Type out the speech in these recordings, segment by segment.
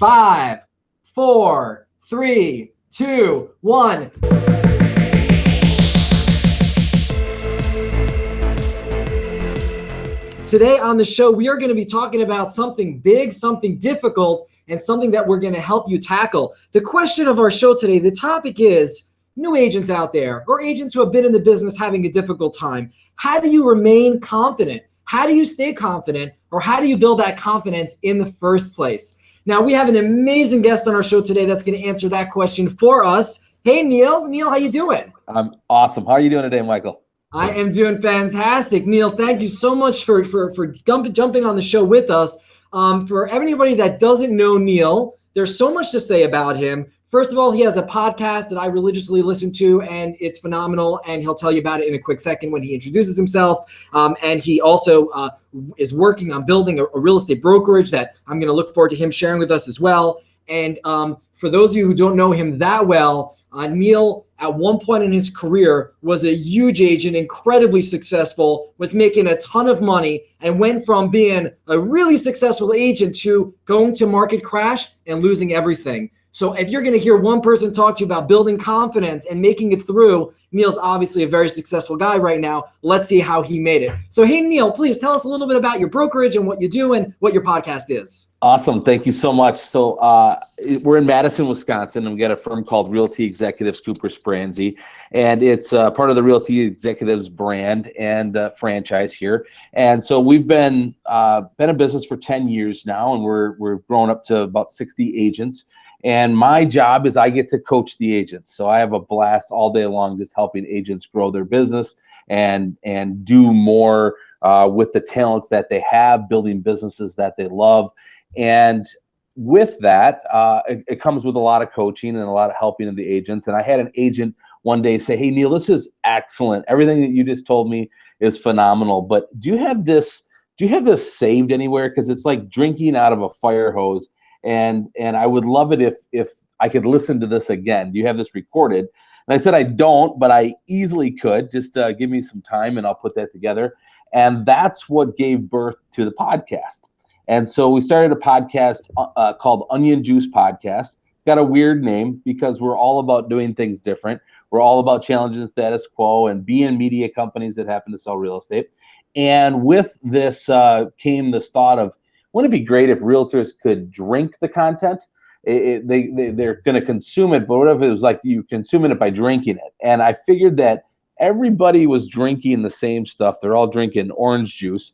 5, 4, 3, 2, 1. Today on the show, we are going to be talking about something big, something difficult, and something that we're going to help you tackle. The question of our show today, the topic is new agents out there or agents who have been in the business having a difficult time. How do you remain confident? How do you stay confident? Or how do you build that confidence in the first place? Now, we have an amazing guest on our show today that's going to answer that question for us. Hey, Neil. Neil, how you doing? I'm awesome. How are you doing today, Michael? I am doing fantastic. Neil, thank you so much for jumping on the show with us. For anybody that doesn't know Neil, there's so much to say about him. First of all, he has a podcast that I religiously listen to, and it's phenomenal, and he'll tell you about it in a quick second when he introduces himself. And he also is working on building a real estate brokerage that I'm going to look forward to him sharing with us as well. And for those of you who don't know him that well, Neil, at one point in his career, was a huge agent, incredibly successful, was making a ton of money, and went from being a really successful agent to going to market crash and losing everything. So if you're going to hear one person talk to you about building confidence and making it through, Neil's obviously a very successful guy right now. Let's see how he made it. So hey, Neil, please tell us a little bit about your brokerage and what you do and what your podcast is. Awesome. Thank you so much. So we're in Madison, Wisconsin, and we got a firm called Realty Executives Cooper Spransey, and it's part of the Realty Executives brand and franchise here. And so we've been in business for 10 years now, and we've grown up to about 60 agents. And my job is I get to coach the agents. So I have a blast all day long just helping agents grow their business and do more with the talents that they have, building businesses that they love. And with that, it comes with a lot of coaching and a lot of helping of the agents. And I had an agent one day say, "Hey, Neil, this is excellent. Everything that you just told me is phenomenal. But do you have this saved anywhere? Because it's like drinking out of a fire hose. And I would love it if I could listen to this again. Do you have this recorded?" And I said, "I don't, but I easily could. Just give me some time and I'll put that together." And that's what gave birth to the podcast. And so we started a podcast called Onion Juice Podcast. It's got a weird name because we're all about doing things different. We're all about challenging the status quo and being media companies that happen to sell real estate. And with this came this thought of, wouldn't it be great if realtors could drink the content? They're going to consume it, but what if it was like you consuming it by drinking it? And I figured that everybody was drinking the same stuff. They're all drinking orange juice.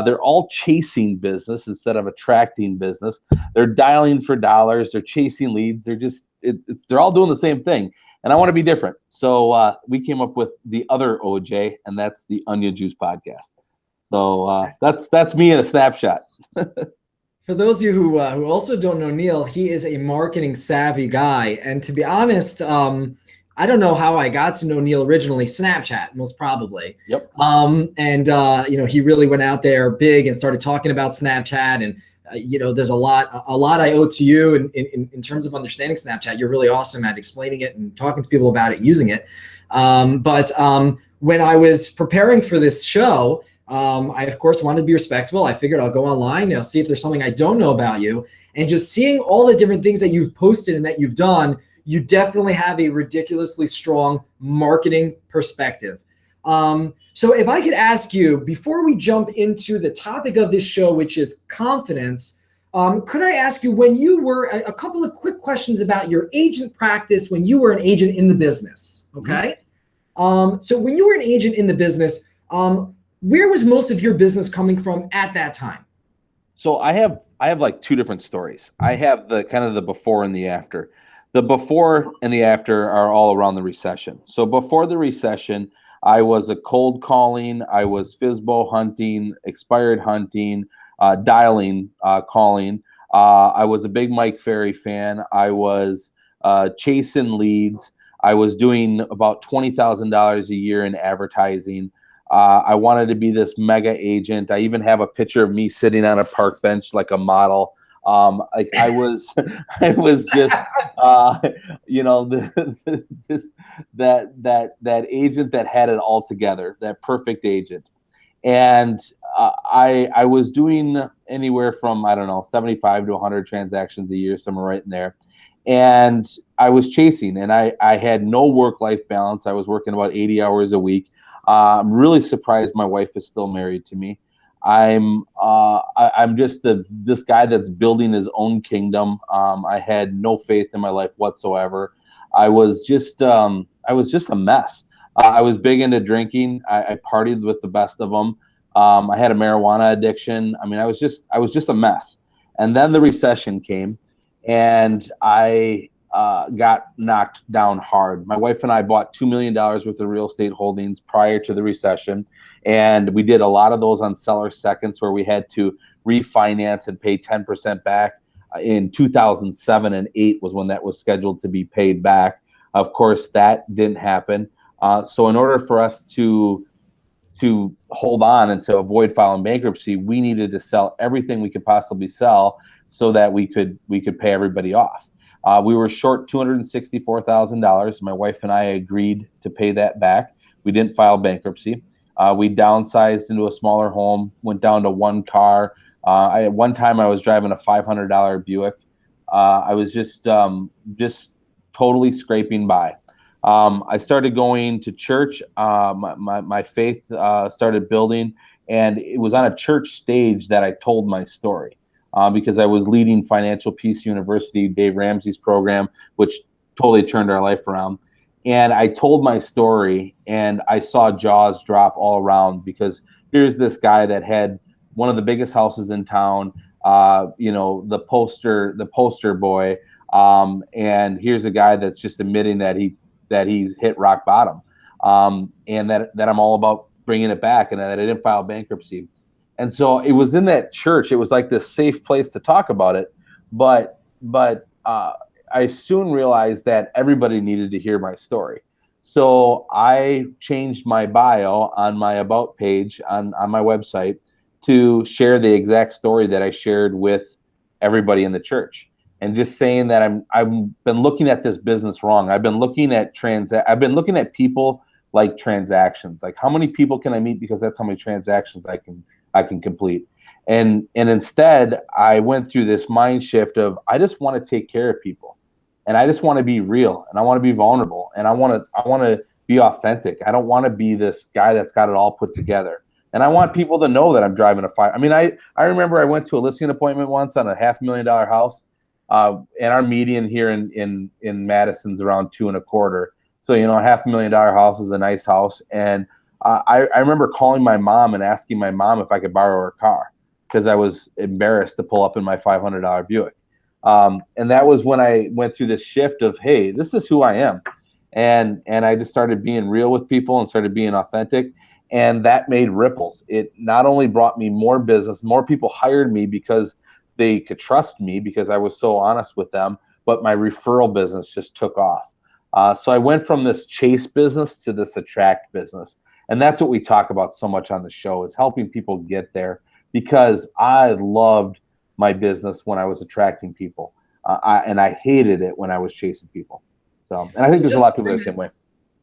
They're all chasing business instead of attracting business. They're dialing for dollars. They're chasing leads. They're all doing the same thing. And I want to be different. So we came up with the other OJ, and that's the Onion Juice Podcast. So that's me in a snapshot. For those of you who also don't know Neil, he is a marketing savvy guy. And to be honest, I don't know how I got to know Neil originally. Snapchat, most probably. Yep. He really went out there big and started talking about Snapchat. And there's a lot I owe to you in terms of understanding Snapchat. You're really awesome at explaining it and talking to people about it, using it. But when I was preparing for this show, I, of course, wanted to be respectful. I figured I'll go online, see if there's something I don't know about you. And just seeing all the different things that you've posted and that you've done, you definitely have a ridiculously strong marketing perspective. So if I could ask you, before we jump into the topic of this show, which is confidence, could I ask you, when you were, a couple of quick questions about your agent practice when you were an agent in the business, okay? So when you were an agent in the business, where was most of your business coming from at that time? So I have like two different stories. I have the kind of the before and the after. The before and the after are all around the recession. So before the recession, I was a cold calling, I was FSBO hunting, expired hunting, dialing, calling. I was a big Mike Ferry fan. I was chasing leads. I was doing about $20,000 a year in advertising. I wanted to be this mega agent. I even have a picture of me sitting on a park bench like a model. I was just, just that agent that had it all together, that perfect agent. And I was doing anywhere from, I don't know, 75 to 100 transactions a year, somewhere right in there. And I was chasing, and I had no work-life balance. I was working about 80 hours a week. I'm really surprised my wife is still married to me. I'm just this guy that's building his own kingdom. I had no faith in my life whatsoever. I was just a mess. I was big into drinking. I partied with the best of them. I had a marijuana addiction. I mean, I was just a mess. And then the recession came, and I got knocked down hard. My wife and I bought $2 million worth of real estate holdings prior to the recession. And we did a lot of those on seller seconds, where we had to refinance and pay 10% back. In 2007 and 8 was when that was scheduled to be paid back. Of course, that didn't happen. So in order for us to hold on and to avoid filing bankruptcy, we needed to sell everything we could possibly sell so that we could pay everybody off. We were short $264,000. My wife and I agreed to pay that back. We didn't file bankruptcy. We downsized into a smaller home, went down to one car. At one time I was driving a $500 Buick. I was just totally scraping by. I started going to church. My faith started building, and it was on a church stage that I told my story, because I was leading Financial Peace University, Dave Ramsey's program, which totally turned our life around. And I told my story, and I saw jaws drop all around, because here's this guy that had one of the biggest houses in town, the poster boy, and here's a guy that's just admitting that he's hit rock bottom, and that I'm all about bringing it back, and that I didn't file bankruptcy. And so it was in that church. It was like this safe place to talk about it, but I soon realized that everybody needed to hear my story. So I changed my bio on my About page on my website to share the exact story that I shared with everybody in the church, and just saying that I've been looking at this business wrong. I've been looking at people like transactions. Like, how many people can I meet, because that's how many transactions I can complete. And instead, I went through this mind shift of, I just want to take care of people. And I just want to be real, and I want to be vulnerable, and I want to be authentic. I don't want to be this guy that's got it all put together. And I want people to know that I'm driving a fire. I mean, I remember I went to a listing appointment once on a $500,000 house, and our median here in Madison's around 2.25. So, a $500,000 house is a nice house. And I remember calling my mom and asking my mom if I could borrow her car, because I was embarrassed to pull up in my $500 Buick. And that was when I went through this shift of, hey, this is who I am. And I just started being real with people and started being authentic. And that made ripples. It not only brought me more business, more people hired me because they could trust me because I was so honest with them, but my referral business just took off. So I went from this chase business to this attract business. And that's what we talk about so much on the show, is helping people get there, because I loved my business when I was attracting people, and I hated it when I was chasing people. So, and I think there's a lot of people the same way.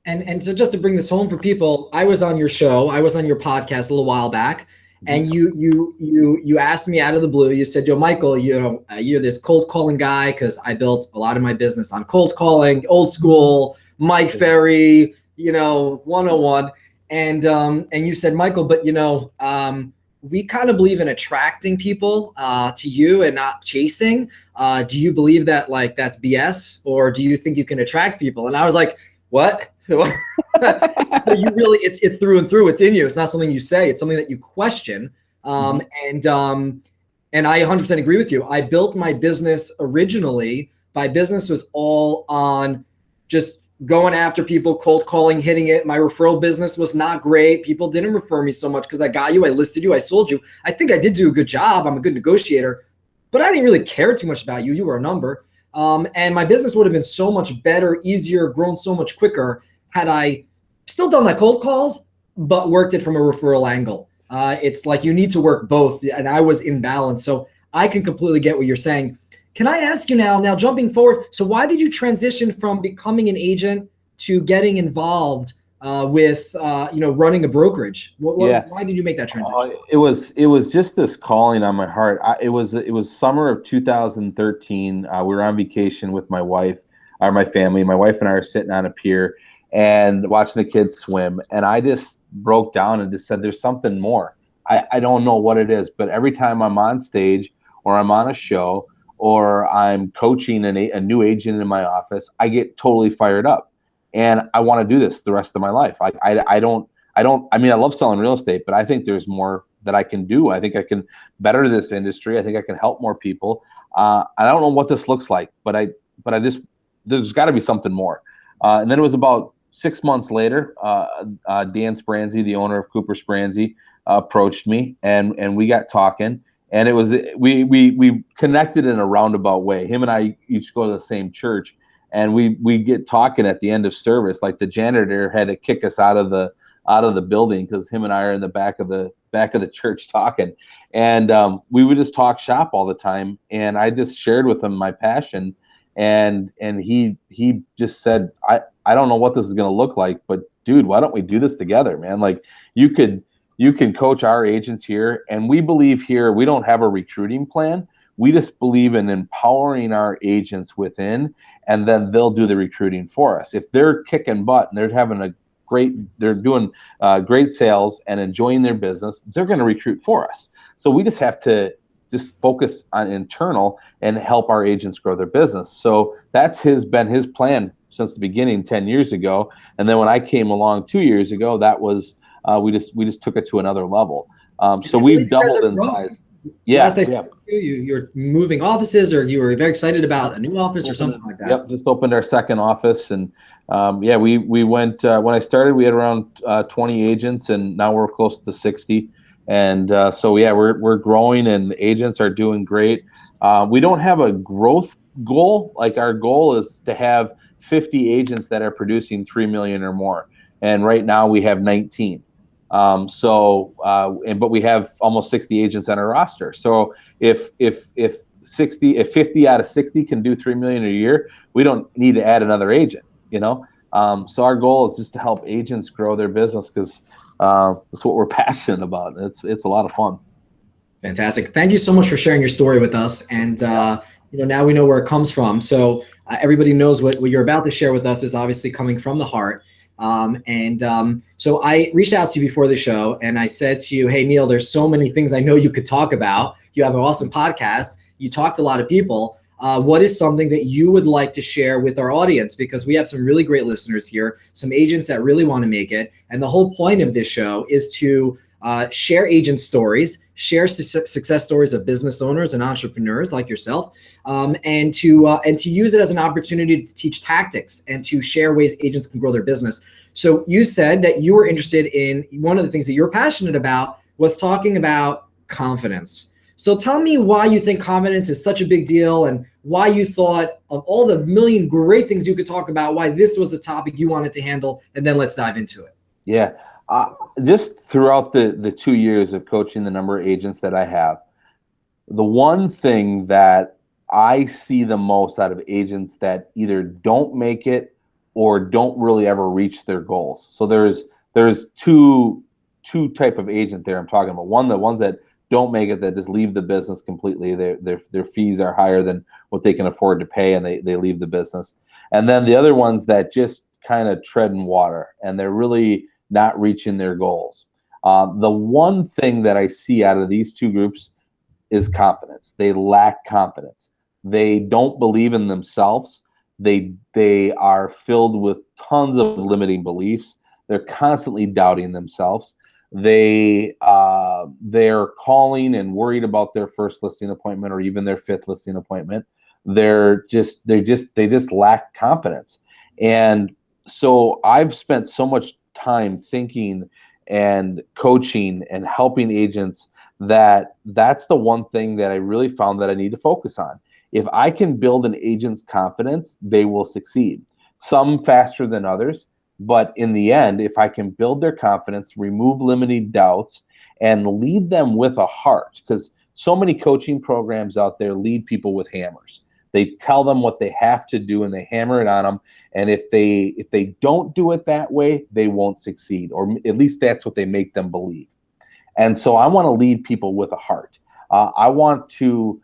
And so, just to bring this home for people, I was on your show, I was on your podcast a little while back, and you asked me out of the blue. You said, "Yo, Michael, you're this cold calling guy," because I built a lot of my business on cold calling, old school, Mike Ferry, 101. And you said, "Michael, but we kind of believe in attracting people to you and not chasing. Do you believe that that's BS, or do you think you can attract people?" And I was like, "What?" So you really, it's through and through. It's in you. It's not something you say. It's something that you question. And I 100% agree with you. I built my business originally. My business was all on just going after people, cold calling, hitting it. My referral business was not great. People didn't refer me so much because I got you, I listed you, I sold you. I think I did do a good job. I'm a good negotiator, but I didn't really care too much about you. You were a number. And my business would have been so much better, easier, grown so much quicker had I still done that cold calls, but worked it from a referral angle. It's like you need to work both, and I was in balance. So I can completely get what you're saying. Can I ask you now jumping forward, so why did you transition from becoming an agent to getting involved with running a brokerage? Yeah. Why did you make that transition? It was just this calling on my heart. It was summer of 2013. We were on vacation with my wife, or my family. My wife and I are sitting on a pier and watching the kids swim. And I just broke down and just said, "There's something more. I don't know what it is, but every time I'm on stage or I'm on a show or I'm coaching a new agent in my office, I get totally fired up, and I want to do this the rest of my life. I mean, I love selling real estate, but I think there's more that I can do. I think I can better this industry. I think I can help more people. I don't know what this looks like, but I just, there's got to be something more." And then it was about 6 months later, Dan Spranzi, the owner of Cooper Spranzi, approached me, and we got talking. And it was, we connected in a roundabout way. Him and I each go to the same church, and we get talking at the end of service. Like the janitor had to kick us out of the building because him and I are in the back of the church talking, and we would just talk shop all the time. And I just shared with him my passion, and he just said, I don't know what this is going to look like, but dude, why don't we do this together, man? Like you can coach our agents here, and we believe here we don't have a recruiting plan. We just believe in empowering our agents within, and then they'll do the recruiting for us. If they're kicking butt and they're doing great sales and enjoying their business, they're going to recruit for us. So we just have to just focus on internal and help our agents grow their business. So that's been his plan since the beginning 10 years ago. And then when I came along 2 years ago, that was we just took it to another level. So we've doubled in size. Yeah, last I saw you're moving offices, or you were very excited about a new office or something like that. Yep, just opened our second office, and we went when I started. We had around 20 agents, and now we're close to 60. And so yeah, we're growing, and the agents are doing great. We don't have a growth goal. Like our goal is to have 50 agents that are producing 3 million or more, and right now we have 19. But we have almost 60 agents on our roster. So if 50 out of 60 can do 3 million a year, we don't need to add another agent, So our goal is just to help agents grow their business, because that's what we're passionate about. It's a lot of fun. Fantastic. Thank you so much for sharing your story with us. And now we know where it comes from. So everybody knows what you're about to share with us is obviously coming from the heart. So I reached out to you before the show, and I said to you, "Hey, Neil, there's so many things I know you could talk about. You have an awesome podcast. You talk to a lot of people. What is something that you would like to share with our audience? Because we have some really great listeners here, some agents that really want to make it. And the whole point of this show is to share agent stories, share success stories of business owners and entrepreneurs like yourself, and to use it as an opportunity to teach tactics and to share ways agents can grow their business." So you said that you were interested in, one of the things that you're passionate about was talking about confidence. So tell me why you think confidence is such a big deal, and why you thought of all the million great things you could talk about, why this was a topic you wanted to handle, and then let's dive into it. Yeah. Just throughout the 2 years of coaching the number of agents that I have, the one thing that I see the most out of agents that either don't make it or don't really ever reach their goals. So there's two type of agent there I'm talking about. One, the ones that don't make it, that just leave the business completely. Their fees are higher than what they can afford to pay, and they leave the business. And then the other ones that just kind of tread in water, and they're really not reaching their goals. The one thing that I see out of these two groups is confidence. They lack confidence. They don't believe in themselves. They are filled with tons of limiting beliefs. They're constantly doubting themselves. They're calling and worried about their first listing appointment or even their fifth listing appointment. They just lack confidence. And so I've spent so much time thinking and coaching and helping agents that's the one thing that I really found that I need to focus on. If I can build an agent's confidence, they will succeed. Some faster than others, but in the end, if I can build their confidence, remove limiting doubts, and lead them with a heart, because so many coaching programs out there lead people with hammers. They tell them what they have to do and they hammer it on them. And if they don't do it that way, they won't succeed, or at least that's what they make them believe. And so I want to lead people with a heart. I want to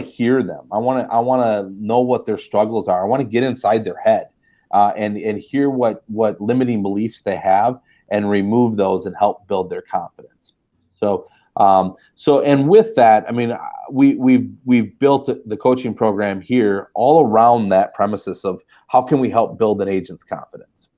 hear them. I want to know what their struggles are. I want to get inside their head and hear what limiting beliefs they have and remove those and help build their confidence. So and with that, I mean, we've built the coaching program here all around that premises of how can we help build an agent's confidence.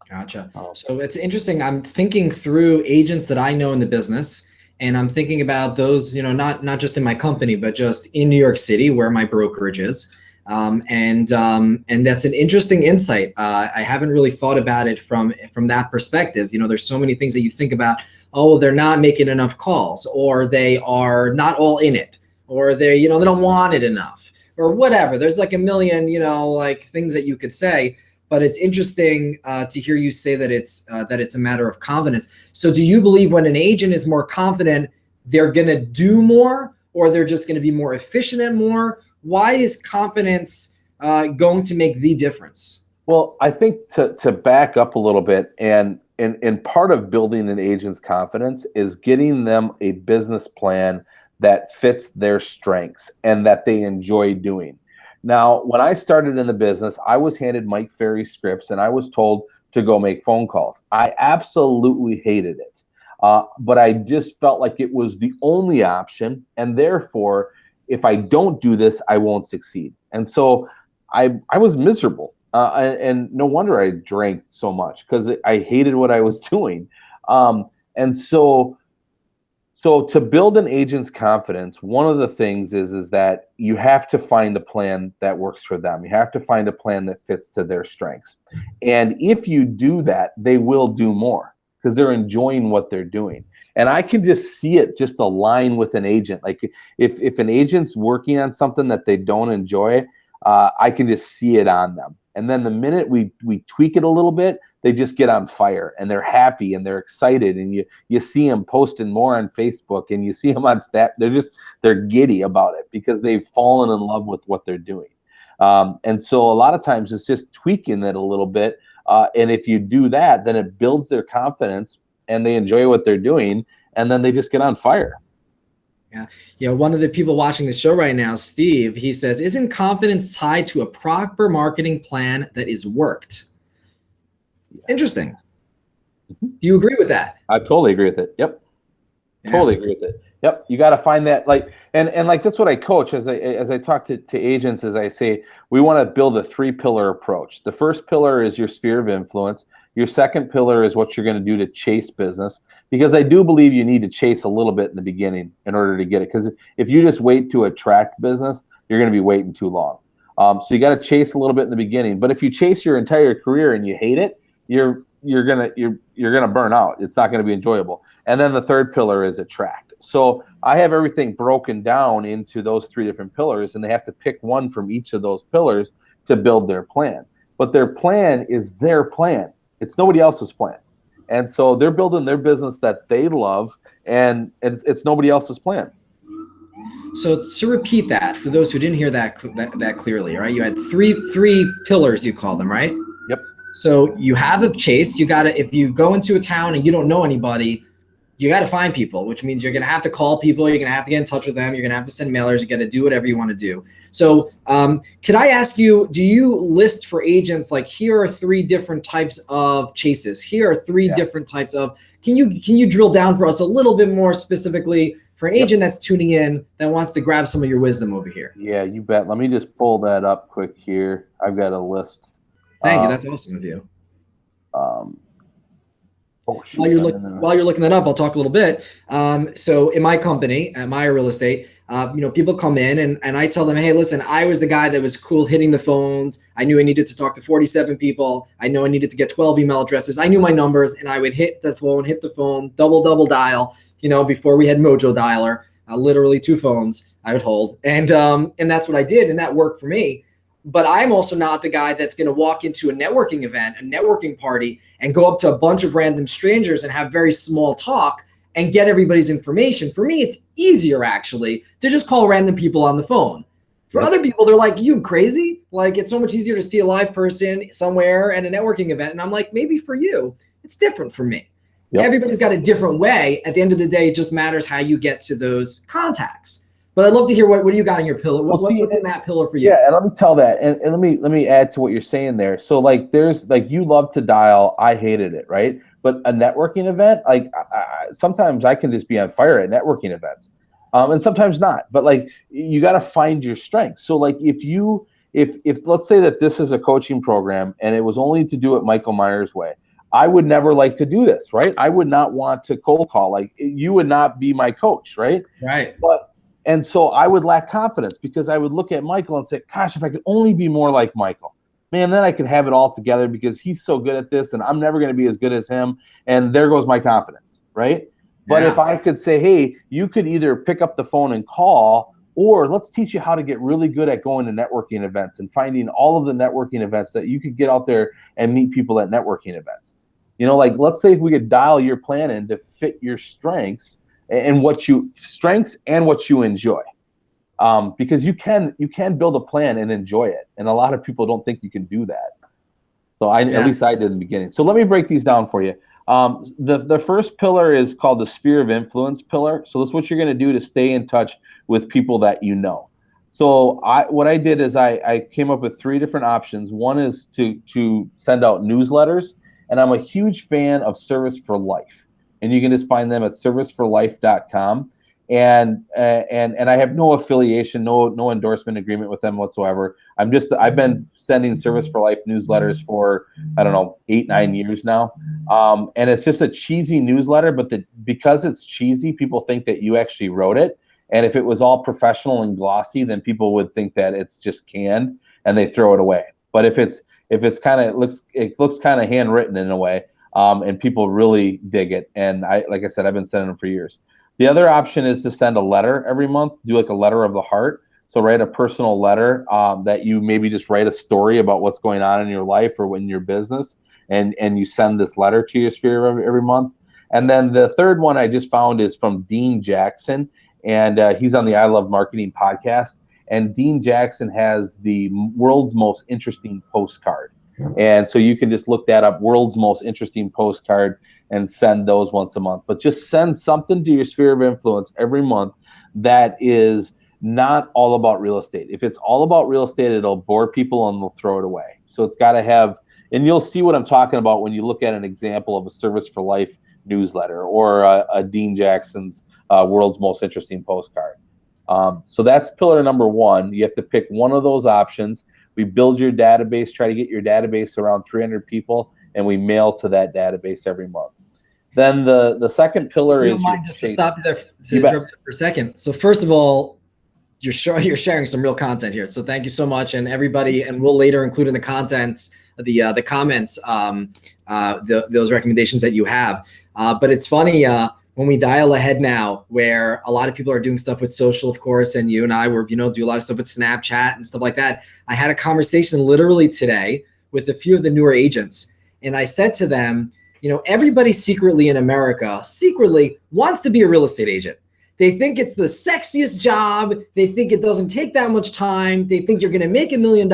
Gotcha. So it's interesting. I'm thinking through agents that I know in the business, and I'm thinking about those, not just in my company, but just in New York City where my brokerage is. And that's an interesting insight. I haven't really thought about it from that perspective. There's so many things that you think about. Oh, they're not making enough calls, or they are not all in it, or they don't want it enough, or whatever. There's like a million, like things that you could say. But it's interesting to hear you say that it's a matter of confidence. So do you believe when an agent is more confident, they're going to do more, or they're just going to be more efficient at more? Why is confidence going to make the difference? Well, I think to back up a little bit, and part of building an agent's confidence is getting them a business plan that fits their strengths and that they enjoy doing. Now, when I started in the business, I was handed Mike Ferry scripts and I was told to go make phone calls. I absolutely hated it, but I just felt like it was the only option, and therefore, if I don't do this, I won't succeed. And so I was miserable. And no wonder I drank so much, because I hated what I was doing. And so to build an agent's confidence, one of the things is that you have to find a plan that works for them. You have to find a plan that fits to their strengths. And if you do that, they will do more because they're enjoying what they're doing. And I can just see it just align with an agent. Like if an agent's working on something that they don't enjoy, I can just see it on them. And then the minute we tweak it a little bit, they just get on fire and they're happy and they're excited. And you see them posting more on Facebook and you see them on Snap. They're giddy about it because they've fallen in love with what they're doing. And so a lot of times it's just tweaking it a little bit. And if you do that, then it builds their confidence and they enjoy what they're doing. And then they just get on fire. Yeah. One of the people watching the show right now, Steve, he says, isn't confidence tied to a proper marketing plan that is worked? Interesting. Do you agree with that? I totally agree with it. Yep. Yeah. Totally agree with it. Yep. You got to find that, and that's what I coach as I talk to agents, as I say, we want to build a 3-pillar approach. The first pillar is your sphere of influence. Your second pillar is what you're going to do to chase business, because I do believe you need to chase a little bit in the beginning in order to get it. Because if you just wait to attract business, you're going to be waiting too long. So you got to chase a little bit in the beginning. But if you chase your entire career and you hate it, you're gonna burn out. It's not going to be enjoyable. And then the third pillar is attract. So I have everything broken down into those 3 different pillars, and they have to pick one from each of those pillars to build their plan. But their plan is their plan. It's nobody else's plan. And so they're building their business that they love, and it's nobody else's plan. So to repeat that, for those who didn't hear that clearly, right? You had three pillars, you call them, right? Yep. So you have a chase. If you go into a town and you don't know anybody, you got to find people, which means you're going to have to call people. You're going to have to get in touch with them. You're going to have to send mailers. You got to do whatever you want to do. So could I ask you, do you list for agents, like, here are 3 different types of chases? Here are 3 different types of, can you drill down for us a little bit more specifically for an agent that's tuning in that wants to grab some of your wisdom over here? Yeah, you bet. Let me just pull that up quick here. I've got a list. Thank you. That's awesome of you. While you're looking that up, I'll talk a little bit. So in my company, at Meier Real Estate, people come in and I tell them, hey, listen, I was the guy that was cool hitting the phones. I knew I needed to talk to 47 people. I know I needed to get 12 email addresses. I knew my numbers, and I would hit the phone, double dial, before we had Mojo Dialer, literally 2 phones I would hold. And that's what I did. And that worked for me. But I'm also not the guy that's going to walk into a networking event, a networking party, and go up to a bunch of random strangers and have very small talk and get everybody's information. For me, it's easier, actually, to just call random people on the phone. For other people, they're like, you crazy? Like, it's so much easier to see a live person somewhere at a networking event. And I'm like, maybe for you, it's different for me. Yep. Everybody's got a different way. At the end of the day, it just matters how you get to those contacts. But I'd love to hear what do you got in your pillar? What's in that pillar for you? Yeah, and let me tell that, and let me add to what you're saying there. So like, there's like, you love to dial, I hated it, right? But a networking event, like sometimes I can just be on fire at networking events, and sometimes not. But like, you got to find your strengths. So like, if let's say that this is a coaching program and it was only to do it Michael Meier's way, I would never like to do this, right? I would not want to cold call. Like, you would not be my coach, right? Right. And so I would lack confidence because I would look at Michael and say, gosh, if I could only be more like Michael, man, then I could have it all together because he's so good at this and I'm never going to be as good as him. And there goes my confidence, right? But if I could say, hey, you could either pick up the phone and call, or let's teach you how to get really good at going to networking events and finding all of the networking events that you could get out there and meet people at networking events. You know, like, let's say if we could dial your plan in to fit your strengths and what you enjoy, because you can build a plan and enjoy it, and a lot of people don't think you can do that. So at least I did in the beginning. So let me break these down for you. The first pillar is called the sphere of influence pillar. So that's what you're going to do to stay in touch with people that you know. So what I did is I came up with 3 different options. One is to send out newsletters, and I'm a huge fan of Service for Life. And you can just find them at serviceforlife.com. And I have no affiliation, no endorsement agreement with them whatsoever. I've been sending Service for Life newsletters for, I don't know, 8-9 years now. And it's just a cheesy newsletter, but because it's cheesy, people think that you actually wrote it. And if it was all professional and glossy, then people would think that it's just canned and they throw it away. But if it's kind of, it looks kind of handwritten in a way. And people really dig it. And like I said, I've been sending them for years. The other option is to send a letter every month, do like a letter of the heart. So write a personal letter that you maybe just write a story about what's going on in your life or in your business. And you send this letter to your sphere every month. And then the third one I just found is from Dean Jackson. And he's on the I Love Marketing podcast. And Dean Jackson has the world's most interesting postcard. And so you can just look that up, world's most interesting postcard, and send those once a month. But just send something to your sphere of influence every month that is not all about real estate. If it's all about real estate, it'll bore people and they'll throw it away. So it's got to have, and you'll see what I'm talking about when you look at an example of a Service for Life newsletter or a Dean Jackson's world's most interesting postcard. So that's pillar number 1. You have to pick one of those options. We build your database, try to get your database around 300 people, and we mail to that database every month. Then the second pillar is. Mind just to stop you there to interrupt for a second. So first of all, you're sharing some real content here. So thank you so much, and everybody. And we'll later include in the comments those recommendations that you have. But it's funny. When we dial ahead now, where a lot of people are doing stuff with social, of course, and you and I were, do a lot of stuff with Snapchat and stuff like that. I had a conversation literally today with a few of the newer agents. And I said to them, everybody secretly in America wants to be a real estate agent. They think it's the sexiest job. They think it doesn't take that much time. They think you're going to make $1 million.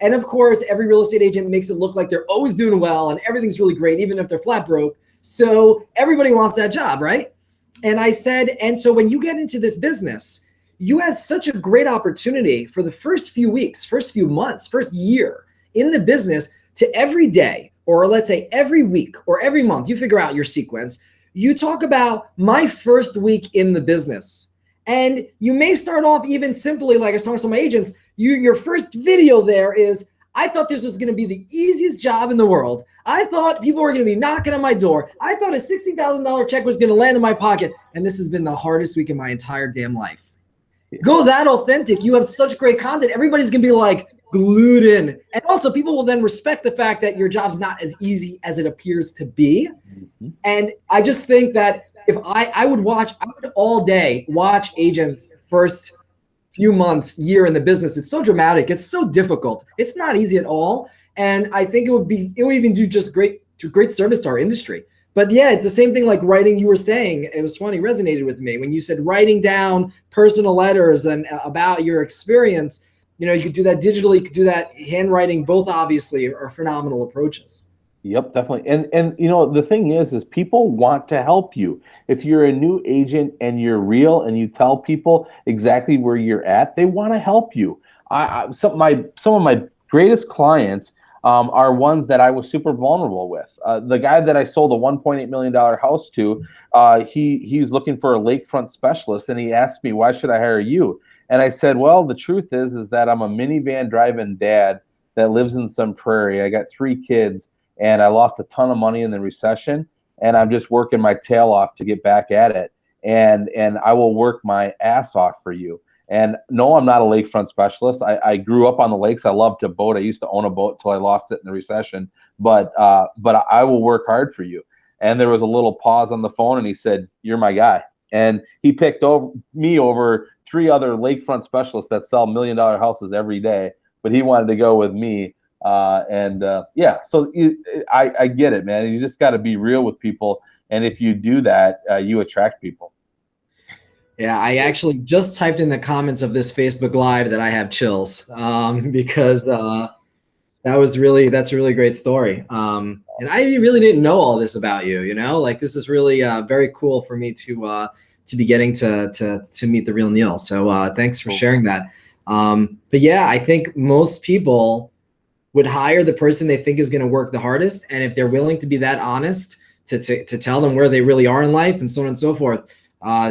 And of course, every real estate agent makes it look like they're always doing well and everything's really great, even if they're flat broke. So everybody wants that job, right? And I said, and so when you get into this business, you have such a great opportunity for the first few weeks, first few months, first year in the business to every day, or let's say every week or every month, you figure out your sequence. You talk about my first week in the business. And you may start off even simply, like I was talking to some agents, your first video there is, I thought this was going to be the easiest job in the world. I thought people were going to be knocking on my door. I thought a $60,000 check was going to land in my pocket. And this has been the hardest week in my entire damn life. Go that authentic. You have such great content. Everybody's going to be like glued in. And also people will then respect the fact that your job's not as easy as it appears to be. Mm-hmm. And I just think that if I would all day watch agents first few months, year in the business. It's so dramatic. It's so difficult. It's not easy at all. And I think it would even do just great service to our industry. But yeah, it's the same thing like writing. You were saying, it was funny, resonated with me when you said writing down personal letters and about your experience. You could do that digitally, you could do that handwriting. Both obviously are phenomenal approaches. Yep, definitely. And the thing is people want to help you. If you're a new agent and you're real and you tell people exactly where you're at, they want to help you. Some of my greatest clients are ones that I was super vulnerable with. The guy that I sold a $1.8 million house to, he was looking for a lakefront specialist, and he asked me, "Why should I hire you?" And I said, "Well, the truth is that I'm a minivan driving dad that lives in some prairie. I got 3 kids, and I lost a ton of money in the recession, and I'm just working my tail off to get back at it. And I will work my ass off for you. And no, I'm not a lakefront specialist. I grew up on the lakes. I love to boat. I used to own a boat till I lost it in the recession. But I will work hard for you." And there was a little pause on the phone, and he said, "You're my guy." And he picked me over 3 other lakefront specialists that sell $1 million houses every day, but he wanted to go with me. Yeah, so I get it, man. You just got to be real with people, and if you do that, you attract people. Yeah, I actually just typed in the comments of this Facebook Live that I have chills because that's a really great story. And I really didn't know all this about you. Like this is really very cool for me to be getting to meet the real Neil. So thanks for sharing that. But yeah, I think most people would hire the person they think is going to work the hardest, and if they're willing to be that honest to tell them where they really are in life and so on and so forth,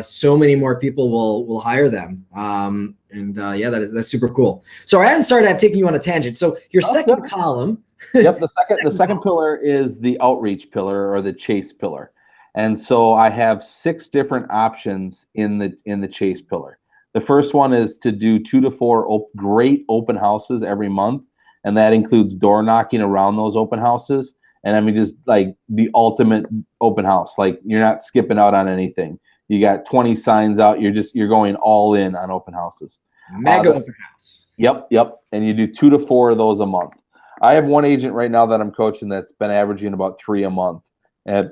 so many more people will hire them. Yeah, that's super cool. So I am sorry to have taken you on a tangent. So your second column. Yep, the second pillar is the outreach pillar or the chase pillar. And so I have 6 different options in the chase pillar. The first one is to do 2 to 4 great open houses every month, and that includes door knocking around those open houses. And I mean, just like the ultimate open house, like you're not skipping out on anything. You got 20 signs out. You're going all in on open houses. Mega open house. Yep. And you do 2 to 4 of those a month. I have one agent right now that I'm coaching that's been averaging about 3 a month, and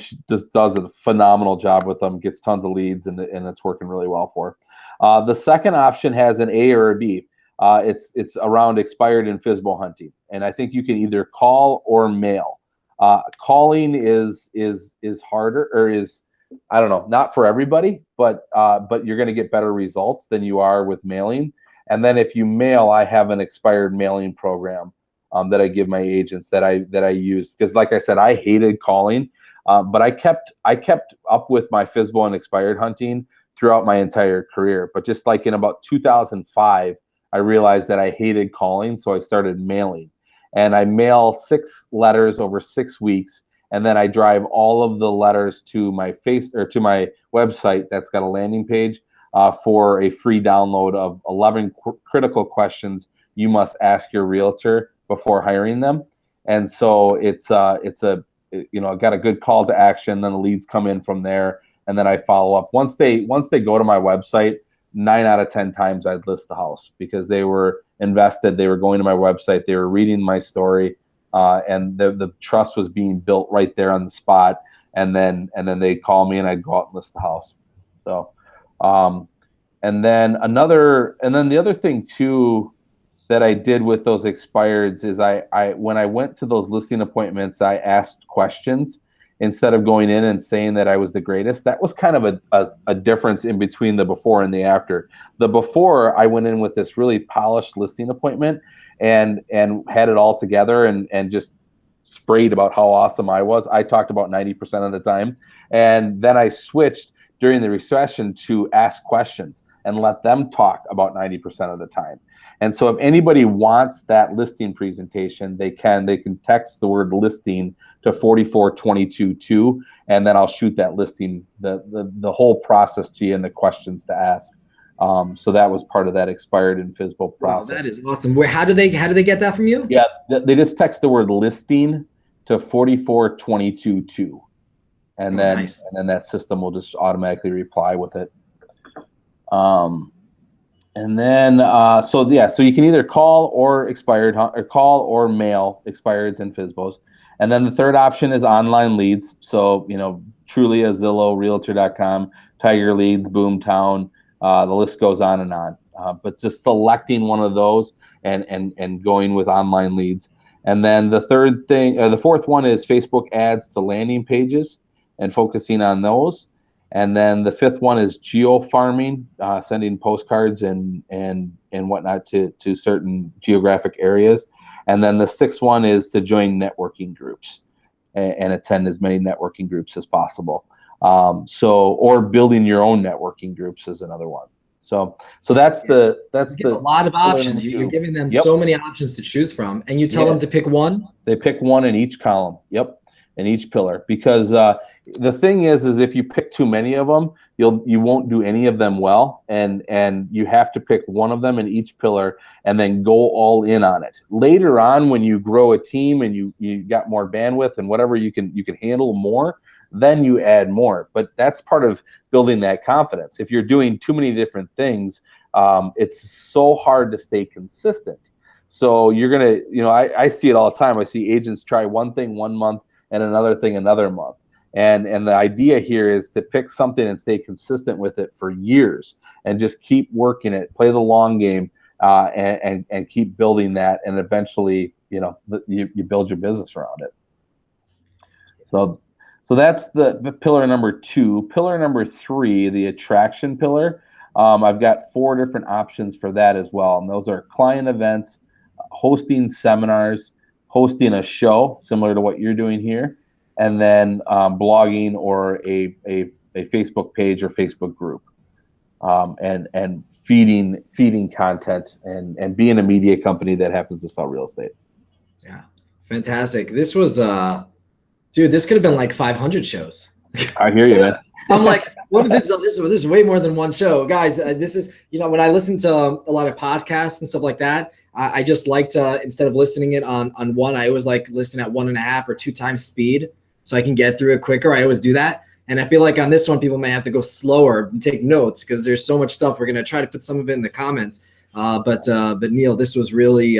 she just does a phenomenal job with them. Gets tons of leads, and it's working really well for her. The second option has an A or a B. It's around expired and FSBO hunting, and I think you can either call or mail. Calling is harder, or is, I don't know, not for everybody, but you're going to get better results than you are with mailing. And then if you mail, I have an expired mailing program that I give my agents that I use, because like I said, I hated calling, but I kept up with my FSBO and expired hunting throughout my entire career. But just like in about 2005, I realized that I hated calling, so I started mailing. And I mail 6 letters over 6 weeks, and then I drive all of the letters to my to my website that's got a landing page for a free download of 11 critical questions you must ask your realtor before hiring them. And so it's I got a good call to action. Then the leads come in from there, and then I follow up. Once they go to my website, 9 out of 10 times I'd list the house, because they were invested. They were going to my website. They were reading my story, and the trust was being built right there on the spot. And then they'd call me, and I'd go out and list the house. So, and then the other thing too that I did with those expireds is I when I went to those listing appointments, I asked questions instead of going in and saying that I was the greatest. That was kind of a difference in between the before and the after. The before, I went in with this really polished listing appointment and had it all together and just sprayed about how awesome I was. I talked about 90% of the time. And then I switched during the recession to ask questions and let them talk about 90% of the time. And so if anybody wants that listing presentation, they can text the word listing to 44222, and then I'll shoot that listing, the whole process to you and the questions to ask. So that was part of that expired and FSBO process. Wow, that is awesome. How do they get that from you? Yeah, they just text the word listing to 44222, and then nice. And then that system will just automatically reply with it. And then, so you can either call or mail expireds and FSBOs. And then the third option is online leads. So, Trulia, Zillow, Realtor.com, Tiger Leads, Boomtown, the list goes on and on. But just selecting one of those and going with online leads. And then the fourth one is Facebook ads to landing pages and focusing on those. And then the fifth one is geo farming, sending postcards and whatnot to certain geographic areas. And then the sixth one is to join networking groups and attend as many networking groups as possible. Or building your own networking groups is another one. So that's a lot of options. You're giving them so many options to choose from, and you tell them to pick one. They pick one in each column. Yep, in each pillar, because the thing is if you pick too many of them, you won't do any of them well, and you have to pick one of them in each pillar and then go all in on it. Later on, when you grow a team and you got more bandwidth and whatever you can handle more, then you add more. But that's part of building that confidence. If you're doing too many different things, it's so hard to stay consistent. So you're gonna, I see it all the time. I see agents try one thing one month and another thing another month. And the idea here is to pick something and stay consistent with it for years and just keep working it, play the long game, and keep building that. And eventually, you build your business around it. So that's the pillar number 2. Pillar number 3, the attraction pillar. I've got 4 different options for that as well. And those are client events, hosting seminars, hosting a show similar to what you're doing here, and then blogging or a Facebook page or Facebook group, and feeding content and being a media company that happens to sell real estate. Yeah, fantastic. This was dude, this could have been like 500 shows. I hear you, man. I'm like, what is this is way more than one show, guys. This is, when I listen to a lot of podcasts and stuff like that, I just like to, instead of listening it on one, I always like listen at 1.5 or 2 times speed so I can get through it quicker. I always do that. And I feel like on this one, people may have to go slower and take notes because there's so much stuff. We're going to try to put some of it in the comments. But Neil, this was really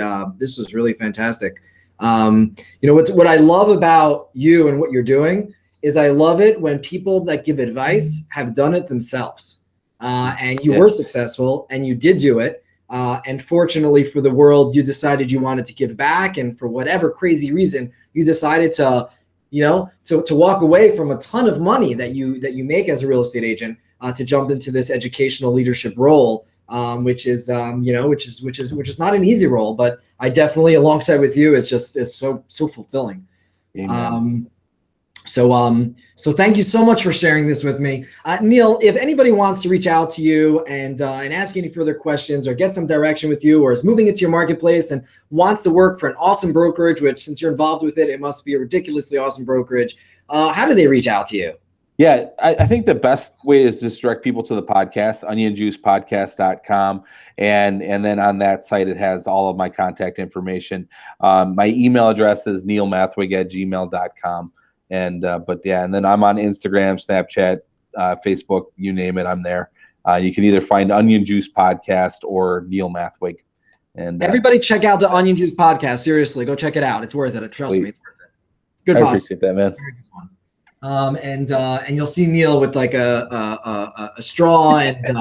fantastic. What I love about you and what you're doing is I love it when people that give advice have done it themselves, and you were successful and you did do it. And fortunately for the world, you decided you wanted to give back. And for whatever crazy reason, you decided to walk away from a ton of money that you make as a real estate agent, to jump into this educational leadership role. Which is not an easy role, but I definitely, alongside with you, it's so fulfilling. So thank you so much for sharing this with me, Neil. If anybody wants to reach out to you and ask any further questions or get some direction with you, or is moving into your marketplace and wants to work for an awesome brokerage, which since you're involved with it, it must be a ridiculously awesome brokerage. How do they reach out to you? Yeah, I think the best way is just direct people to the podcast, onionjuicepodcast.com. And then on that site, it has all of my contact information. My email address is neilmathweg@gmail.com. And then I'm on Instagram, Snapchat, Facebook, you name it, I'm there. You can either find Onion Juice Podcast or Neil Mathweg. And everybody check out the Onion Juice Podcast. Seriously, go check it out. It's worth it. Trust me, it's worth it. It's good. I appreciate that, man. And you'll see Neil with like a straw and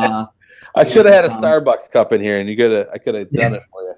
I should have had a Starbucks cup in here, and I could have done it for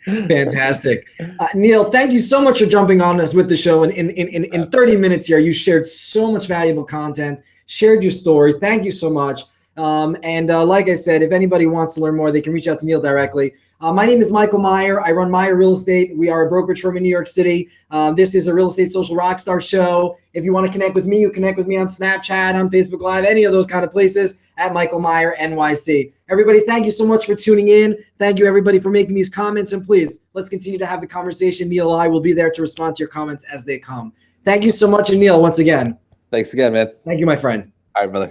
you. Fantastic. Neil, thank you so much for jumping on us with the show. And in 30 minutes here, you shared so much valuable content, shared your story. Thank you so much. Like I said, if anybody wants to learn more, they can reach out to Neil directly. My name is Michael Meier. I run Meier Real Estate. We are a brokerage firm in New York City. This is a Real Estate Social Rockstar show. If you want to connect with me, you connect with me on Snapchat, on Facebook Live, any of those kind of places, at Michael Meier NYC. Everybody, thank you so much for tuning in. Thank you, everybody, for making these comments. And please, let's continue to have the conversation. Neil and I will be there to respond to your comments as they come. Thank you so much. And Neil, once again. Thanks again, man. Thank you, my friend. All right, brother.